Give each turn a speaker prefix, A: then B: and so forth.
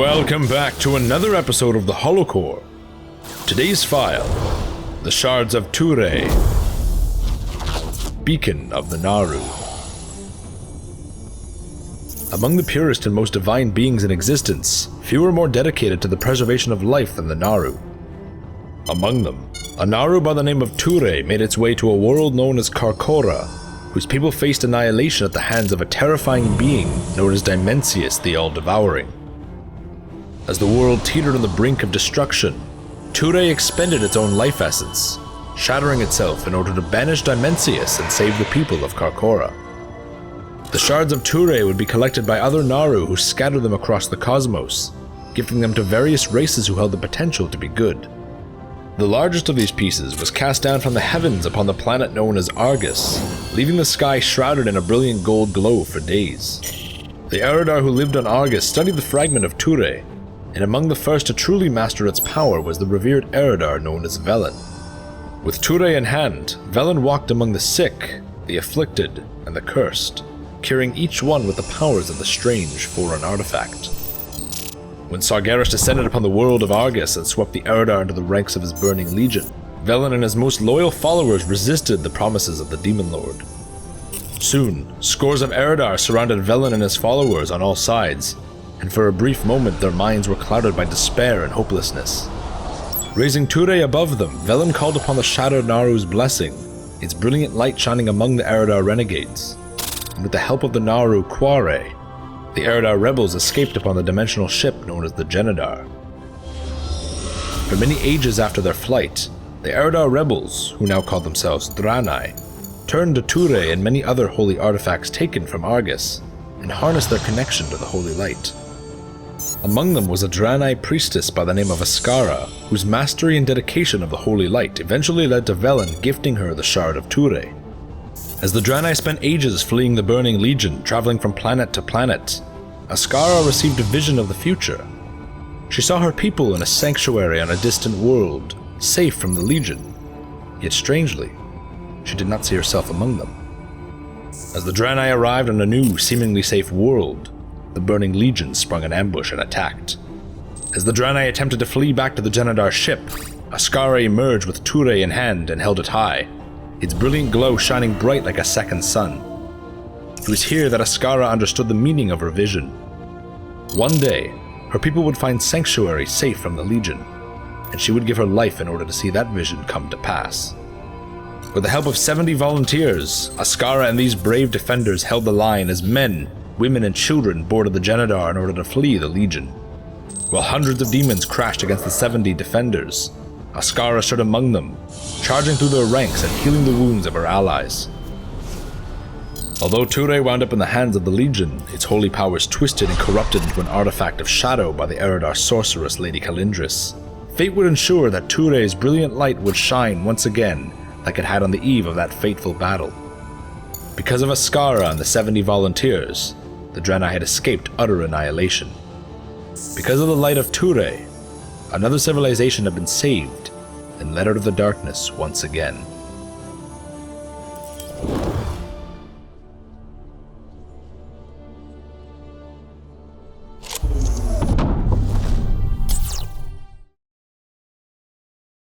A: Welcome back to another episode of the Holocore. Today's file, the Shards of Ture, Beacon of the Naaru. Among the purest and most divine beings in existence, few are more dedicated to the preservation of life than the Naaru. Among them, a Naaru by the name of Ture made its way to a world known as Karkora, whose people faced annihilation at the hands of a terrifying being known as Dimensius the All-Devouring. As the world teetered on the brink of destruction, Ture expended its own life essence, shattering itself in order to banish Dimensius and save the people of Karkora. The Shards of Ture would be collected by other Naaru who scattered them across the cosmos, gifting them to various races who held the potential to be good. The largest of these pieces was cast down from the heavens upon the planet known as Argus, leaving the sky shrouded in a brilliant gold glow for days. The Eridar who lived on Argus studied the fragment of Ture, and among the first to truly master its power was the revered Eridar known as Velen. With Ture in hand, Velen walked among the sick, the afflicted, and the cursed, curing each one with the powers of the strange foreign artifact. When Sargeras descended upon the world of Argus and swept the Eridar into the ranks of his burning legion, Velen and his most loyal followers resisted the promises of the Demon Lord. Soon, scores of Eridar surrounded Velen and his followers on all sides, and for a brief moment their minds were clouded by despair and hopelessness. Raising Ture above them, Velen called upon the Shattered Naaru's blessing, its brilliant light shining among the Eridar renegades. And with the help of the Naaru Quare, the Eridar rebels escaped upon the dimensional ship known as the Genedar. For many ages after their flight, the Eridar rebels, who now call themselves Draenei, turned to Ture and many other holy artifacts taken from Argus, and harnessed their connection to the holy light. Among them was a Draenei priestess by the name of Askara, whose mastery and dedication of the holy light eventually led to Velen gifting her the Shard of Ture. As the Draenei spent ages fleeing the Burning Legion, traveling from planet to planet, Askara received a vision of the future. She saw her people in a sanctuary on a distant world, safe from the Legion. Yet strangely, she did not see herself among them. As the Draenei arrived on a new, seemingly safe world, the Burning Legion sprung an ambush and attacked. As the Draenei attempted to flee back to the Genedar ship, Askara emerged with Ture in hand and held it high, its brilliant glow shining bright like a second sun. It was here that Askara understood the meaning of her vision. One day, her people would find sanctuary safe from the Legion, and she would give her life in order to see that vision come to pass. With the help of 70 volunteers, Askara and these brave defenders held the line as men, women, and children boarded the Genedar in order to flee the Legion. While hundreds of demons crashed against the 70 defenders, Askara stood among them, charging through their ranks and healing the wounds of her allies. Although Ture wound up in the hands of the Legion, its holy powers twisted and corrupted into an artifact of shadow by the Eridar sorceress Lady Kalindris, fate would ensure that Ture's brilliant light would shine once again like it had on the eve of that fateful battle. Because of Askara and the 70 volunteers, the Draenei had escaped utter annihilation. Because of the light of Ture, another civilization had been saved and led out of the darkness once again.